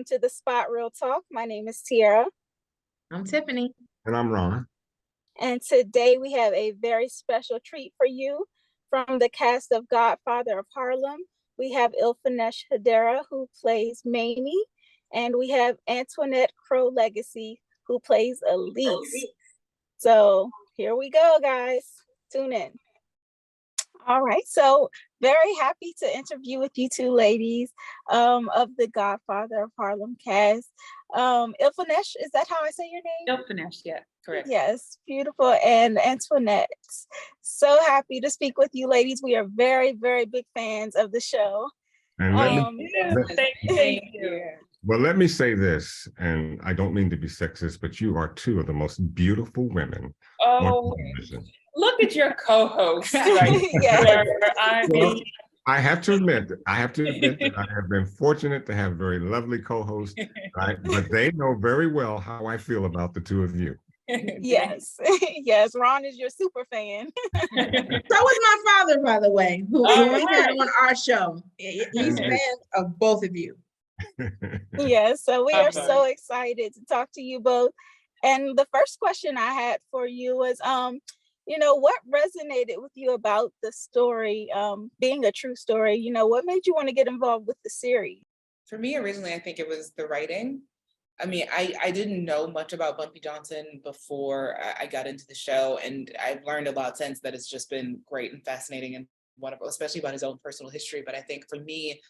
to the Spot Real Talk. My name is Tiara. I'm Tiffany. And I'm Ron. And today we have a very special treat for you from the cast of Godfather of Harlem. We have IIfenesh Hadera, who plays Mayme, and we have Antoinette Crowe-Legacy, who plays Elise. So here we go, guys. Tune in. All right, so very happy to interview with you two ladies of the Godfather of Harlem cast. IIfenesh, is that how I say your name? IIfenesh, yeah, correct. Yes, beautiful. And Antoinette, so happy to speak with you ladies. We are very, very big fans of the show. And Thank you. Well, let me say this, and I don't mean to be sexist, but you are two of the most beautiful women on television. Look at your co-host right Yes. I have to admit that I have have been fortunate to have very lovely co-hosts, right? But they know very well how I feel about the two of you. Yes, yes, Ron is your super fan. So was my father, by the way, who we had on our show. He's a fan of both of you. Yes, so we are so excited to talk to you both. And the first question I had for you was, what resonated with you about the story, being a true story? You know, what made you want to get involved with the series? For me, originally, I think it was the writing. I mean, I didn't know much about Bumpy Johnson before I got into the show, and I've learned a lot since that it's just been great and fascinating and wonderful, especially about his own personal history. But I think for me,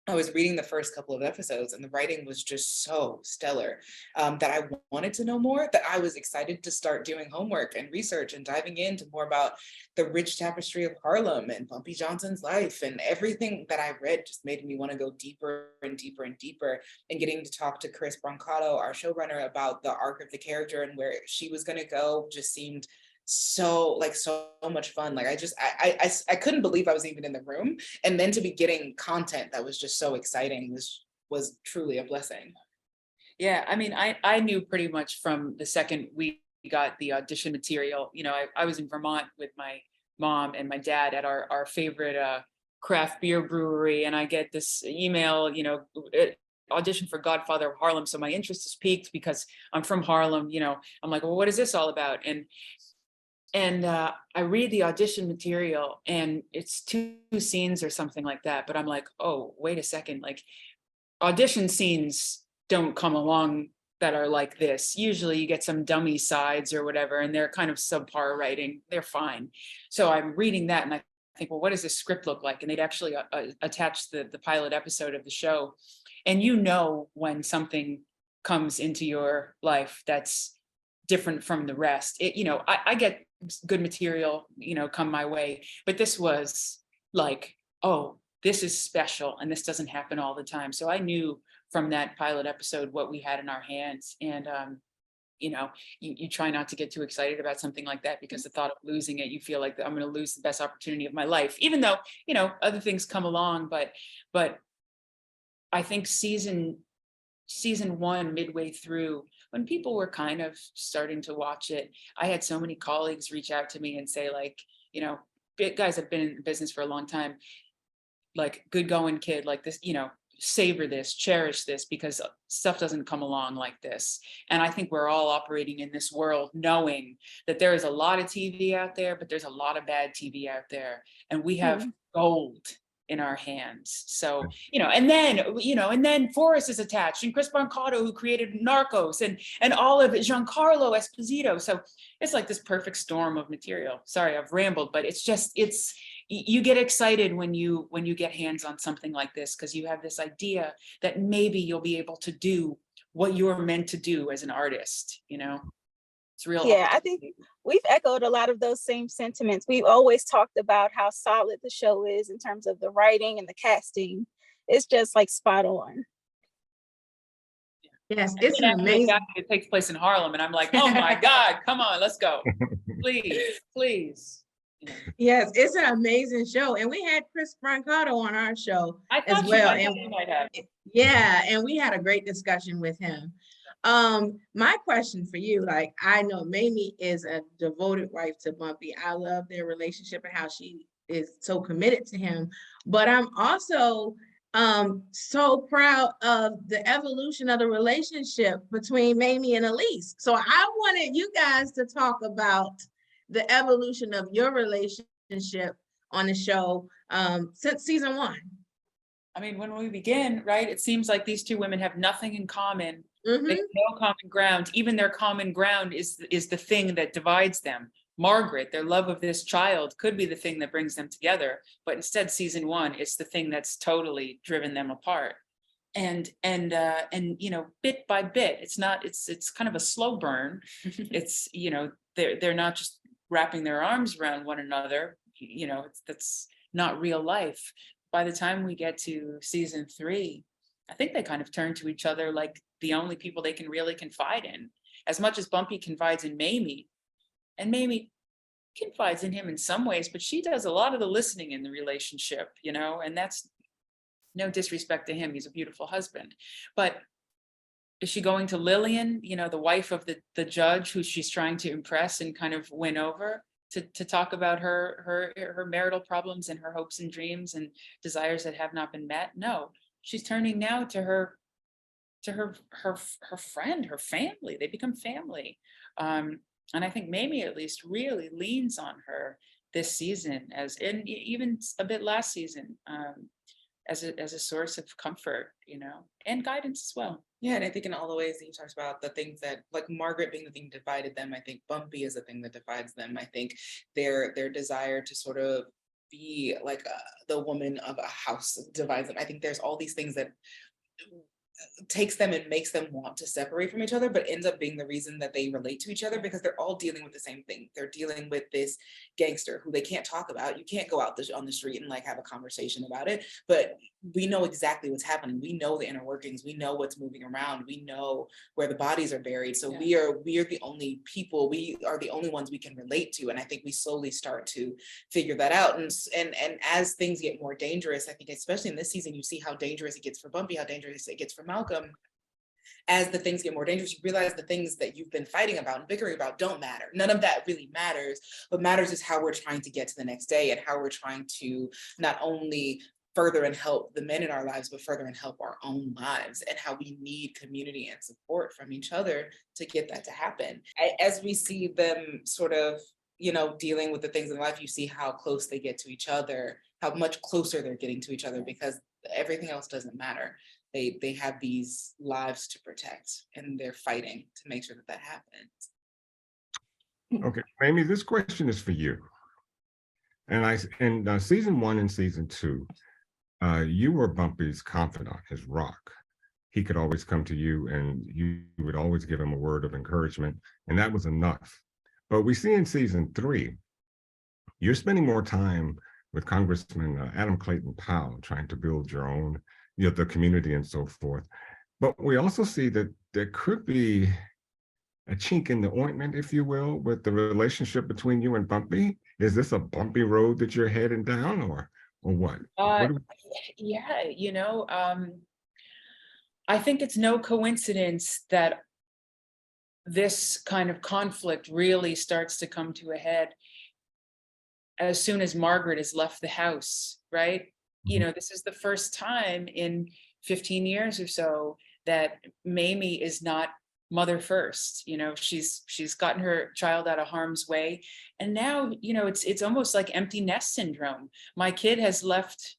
I was reading the first couple of episodes and the writing was just so stellar that I wanted to know more, that I was excited to start doing homework and research and diving into more about the rich tapestry of Harlem and Bumpy Johnson's life, and everything that I read just made me want to go deeper and deeper and deeper. And getting to talk to Chris Brancato, our showrunner, about the arc of the character and where she was going to go just seemed so much fun. Like I couldn't believe I was even in the room, and then to be getting content that was just so exciting was truly a blessing. Yeah, I mean, I knew pretty much from the second we got the audition material. You know, I was in Vermont with my mom and my dad at our favorite craft beer brewery, and I get this email, audition for Godfather of Harlem. So my interest is piqued because I'm from Harlem. I'm like, well, what is this all about? And I read the audition material and it's 2 scenes or something like that. But I'm like, oh, wait a second. Like, audition scenes don't come along that are like this. Usually you get some dummy sides or whatever, and they're kind of subpar writing. They're fine. So I'm reading that and I think, well, what does this script look like? And they'd actually attach the pilot episode of the show. And when something comes into your life that's different from the rest. I get good material, come my way, but this was like, oh, this is special and this doesn't happen all the time. So I knew from that pilot episode what we had in our hands. And you try not to get too excited about something like that, because the thought of losing it, you feel like I'm going to lose the best opportunity of my life, even though other things come along. But I think season 1, midway through, when people were kind of starting to watch it, I had so many colleagues reach out to me and say, like, guys have been in the business for a long time, like, good going, kid, like this, savor this, cherish this, because stuff doesn't come along like this. And I think we're all operating in this world knowing that there is a lot of TV out there, but there's a lot of bad TV out there. And we have gold in our hands. So, and then Forrest is attached, and Chris Brancato, who created Narcos, and all of it, Giancarlo Esposito. So it's like this perfect storm of material. Sorry, I've rambled, but you get excited when you get hands on something like this, because you have this idea that maybe you'll be able to do what you're meant to do as an artist, It's real. Yeah, I think we've echoed a lot of those same sentiments. We've always talked about how solid the show is in terms of the writing and the casting. It's just like spot on. Yes, it's amazing. It takes place in Harlem, and I'm like, oh my God, come on, let's go. Please. Yes, it's an amazing show. And we had Chris Brancato on our show as well. And we had a great discussion with him. My question for you, like, I know Mamie is a devoted wife to Bumpy. I love their relationship and how she is so committed to him, but I'm also So proud of the evolution of the relationship between Mamie and Elise. So I wanted you guys to talk about the evolution of your relationship on the show since season 1. I mean, when we begin, right, it seems like these two women have nothing in common. They have no common ground. Even their common ground is the thing that divides them. Margaret, their love of this child, could be the thing that brings them together, but instead, season 1, it's the thing that's totally driven them apart. And you know, bit by bit, it's kind of a slow burn. It's, you know, they're not just wrapping their arms around one another. You know, that's not real life. By the time we get to season 3, I think they kind of turn to each other like the only people they can really confide in. As much as Bumpy confides in Mayme, and Mayme confides in him in some ways, but she does a lot of the listening in the relationship, you know, and that's no disrespect to him. He's a beautiful husband. But is she going to Lillian, you know, the wife of the judge who she's trying to impress and kind of win over, to talk about her marital problems and her hopes and dreams and desires that have not been met? No, she's turning now to her friend, her family. They become family. And I think Mamie at least really leans on her this season, and even a bit last season, as a source of comfort, you know, and guidance as well. Yeah, and I think in all the ways that you talked about, the things that, like Margaret being the thing that divided them, I think Bumpy is the thing that divides them. I think their desire to sort of be like the woman of a house divides them. I think there's all these things that takes them and makes them want to separate from each other, but ends up being the reason that they relate to each other, because they're all dealing with the same thing. They're dealing with this gangster who they can't talk about. You can't go out on the street and like have a conversation about it, but we know exactly what's happening. We know the inner workings. We know what's moving around. We know where the bodies are buried. So yeah, we are the only people, we are the only ones we can relate to. And I think we slowly start to figure that out. And as things get more dangerous, I think especially in this season, you see how dangerous it gets for Bumpy, how dangerous it gets for Malcolm. As the things get more dangerous, you realize the things that you've been fighting about and bickering about don't matter. None of that really matters. What matters is how we're trying to get to the next day, and how we're trying to not only further and help the men in our lives, but further and help our own lives, and how we need community and support from each other to get that to happen. As we see them sort of, you know, dealing with the things in life, you see how close they get to each other, how much closer they're getting to each other, because everything else doesn't matter. They have these lives to protect, and they're fighting to make sure that that happens. Okay, Amy, this question is for you. And in season 1 and season 2, you were Bumpy's confidant, his rock. He could always come to you, and you would always give him a word of encouragement, and that was enough. But we see in season 3, you're spending more time with Congressman Adam Clayton Powell, trying to build your own, you know, the community and so forth. But we also see that there could be a chink in the ointment, if you will, with the relationship between you and Bumpy. Is this a bumpy road that you're heading down, or what? Yeah, you know, I think it's no coincidence that this kind of conflict really starts to come to a head as soon as Margaret has left the house, right? You know, this is the first time in 15 years or so that Mamie is not mother first. You know, she's gotten her child out of harm's way, and now, you know, it's almost like empty nest syndrome. My kid has left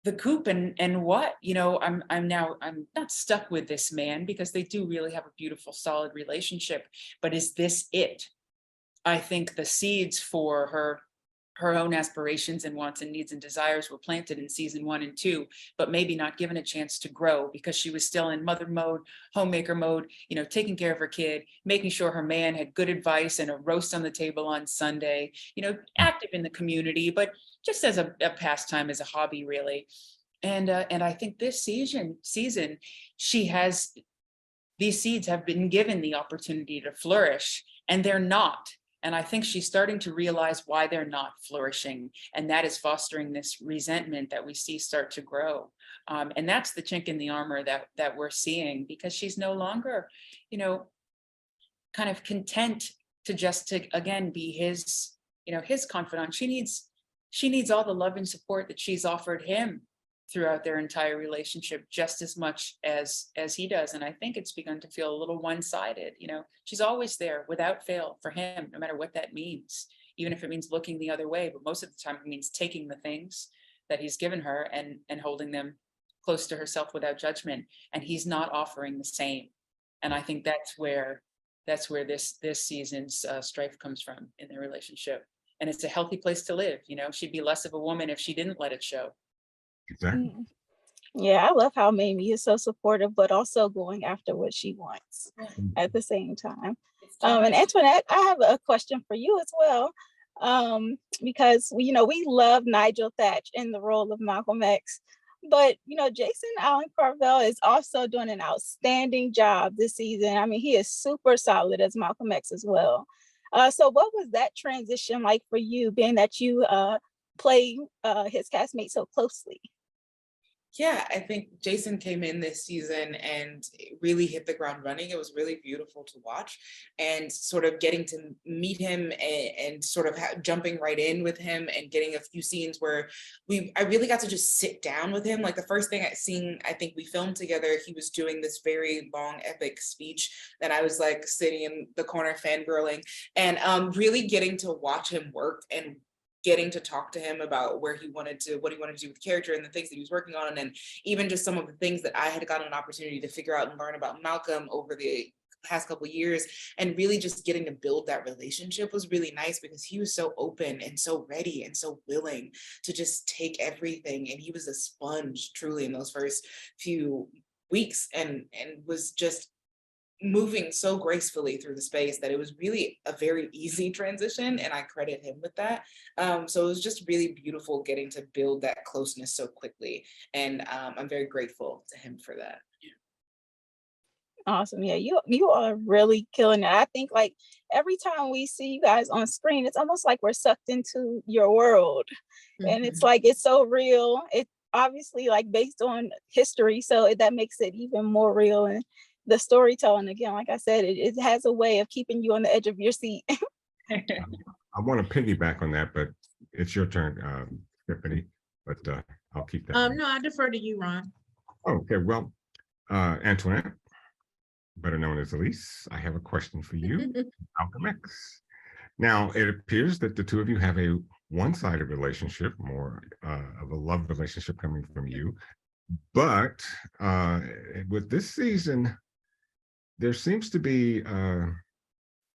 the coop, and what, you know, I'm not stuck with this man, because they do really have a beautiful, solid relationship. But is this it? I think the seeds for her own aspirations and wants and needs and desires were planted in season 1 and 2, but maybe not given a chance to grow, because she was still in mother mode, homemaker mode, you know, taking care of her kid, making sure her man had good advice and a roast on the table on Sunday, you know, active in the community, but just as a pastime, as a hobby, really. And I think this season, she has, these seeds have been given the opportunity to flourish, and they're not. And I think she's starting to realize why they're not flourishing. And that is fostering this resentment that we see start to grow. And that's the chink in the armor that we're seeing, because she's no longer, you know, kind of content to just to, again, be his, you know, his confidant. She needs all the love and support that she's offered him throughout their entire relationship just as much as he does. And I think it's begun to feel a little one-sided. You know, she's always there without fail for him, no matter what that means, even if it means looking the other way. But most of the time it means taking the things that he's given her and holding them close to herself without judgment. And he's not offering the same. And I think that's where this season's strife comes from in their relationship. And it's a healthy place to live. You know, she'd be less of a woman if she didn't let it show. Exactly. Yeah, I love how Mamie is so supportive, but also going after what she wants at the same time. And Antoinette, I have a question for you as well, because we love Nigel Thatch in the role of Malcolm X, but Jason Allen Carvell is also doing an outstanding job this season. I mean, he is super solid as Malcolm X as well. So what was that transition like for you, being that you play his castmate so closely? Yeah, I think Jason came in this season and really hit the ground running. It was really beautiful to watch, and sort of getting to meet him and sort of jumping right in with him and getting a few scenes where I really got to just sit down with him. Like the first thing I think we filmed together, he was doing this very long epic speech that I was like sitting in the corner fangirling, and really getting to watch him work and getting to talk to him about what he wanted to do with character and the things that he was working on, and even just some of the things that I had gotten an opportunity to figure out and learn about Malcolm over the past couple of years, and really just getting to build that relationship was really nice, because he was so open and so ready and so willing to just take everything, and he was a sponge truly in those first few weeks, and was just moving so gracefully through the space that it was really a very easy transition, and I credit him with that. So it was just really beautiful getting to build that closeness so quickly, and I'm very grateful to him for that. Awesome. Yeah, you are really killing it. I think like every time we see you guys on screen, it's almost like we're sucked into your world. And it's like it's so real. It obviously like based on history, so that makes it even more real. And the storytelling, again, like I said, it has a way of keeping you on the edge of your seat. I want to piggyback on that, but it's your turn, Tiffany. But I'll keep that. No, I defer to you, Ron. Okay, well, Antoinette, better known as Elise, I have a question for you, Malcolm X. Now, it appears that the two of you have a one-sided relationship, more of a love relationship coming from you. But with this season, there seems to be a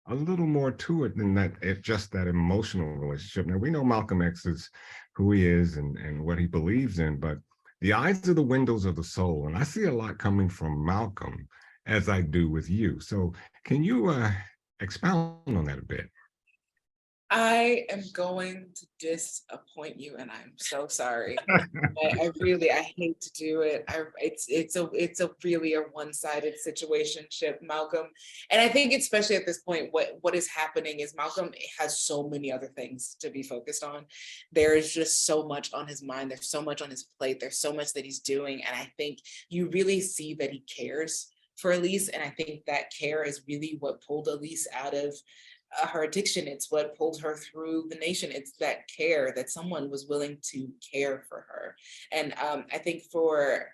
little more to it than that. It's just that emotional relationship. Now, we know Malcolm X is who he is and what he believes in, but the eyes are the windows of the soul. And I see a lot coming from Malcolm, as I do with you. So can you expound on that a bit? I am going to disappoint you, and I'm so sorry. I hate to do it. It's a really a one-sided situationship, Malcolm. And I think especially at this point, what is happening is Malcolm has so many other things to be focused on. There is just so much on his mind. There's so much on his plate. There's so much that he's doing. And I think you really see that he cares for Elise. And I think that care is really what pulled Elise out of her addiction. It's what pulled her through the nation. It's that care, that someone was willing to care for her. And I think for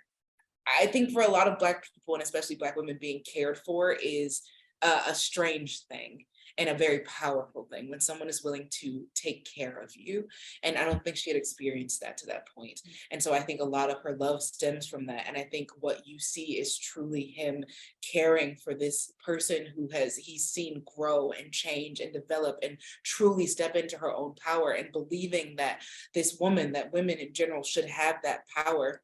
a lot of Black people, and especially Black women, being cared for is a strange thing and a very powerful thing when someone is willing to take care of you. And I don't think she had experienced that to that point. And so I think a lot of her love stems from that. And I think what you see is truly him caring for this person who he's seen grow and change and develop and truly step into her own power, and believing that this woman, that women in general should have that power,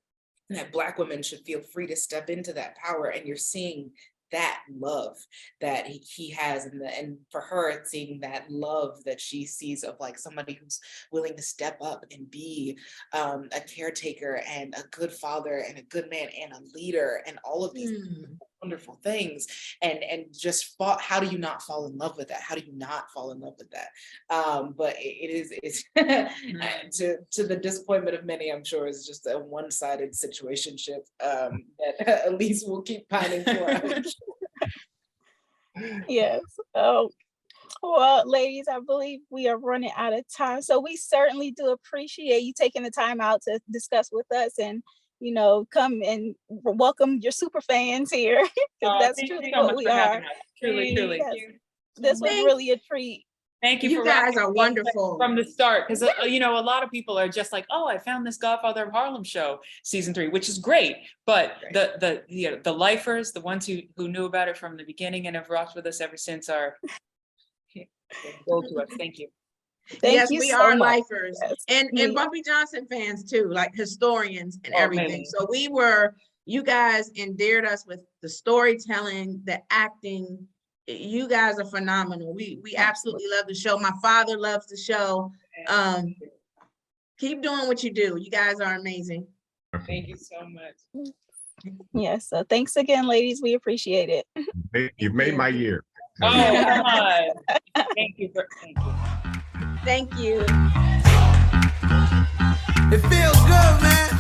and that Black women should feel free to step into that power. And you're seeing that love that he has, and for her, it's seeing that love that she sees of like somebody who's willing to step up and be a caretaker and a good father and a good man and a leader and all of these wonderful things, and just how do you not fall in love with that? How do you not fall in love with that? But it's to the disappointment of many, I'm sure, is just a one-sided situationship that Elise will keep pining for. Yes. Oh, well, ladies, I believe we are running out of time. So we certainly do appreciate you taking the time out to discuss with us and come and welcome your super fans here. Because that's truly what we are. Truly. Yes. This was really a treat. Thank you. You guys are wonderful from the start, because a lot of people are just like, oh, I found this Godfather of Harlem show, season 3, which is great. But the lifers, the ones who knew about it from the beginning and have rocked with us ever since, are gold to us. Thank you. Yes, we are lifers, and Bumpy Johnson fans too, like historians and everything. So you guys endeared us with the storytelling, the acting. You guys are phenomenal. We absolutely love the show. My father loves the show. Keep doing what you do. You guys are amazing. Thank you so much. Yes. So thanks again, ladies. We appreciate it. You've made my year. Oh, come on. Thank you. Thank you. It feels good, man.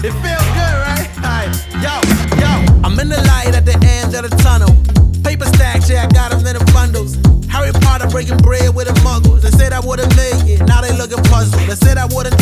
It feels good, right? Yo, I'm in the light at the end of the tunnel. Paper stacks, yeah, I got them in the bundles. Harry Potter breaking bread with the muggles. They said I wouldn't make it, now they looking puzzled. They said I wouldn't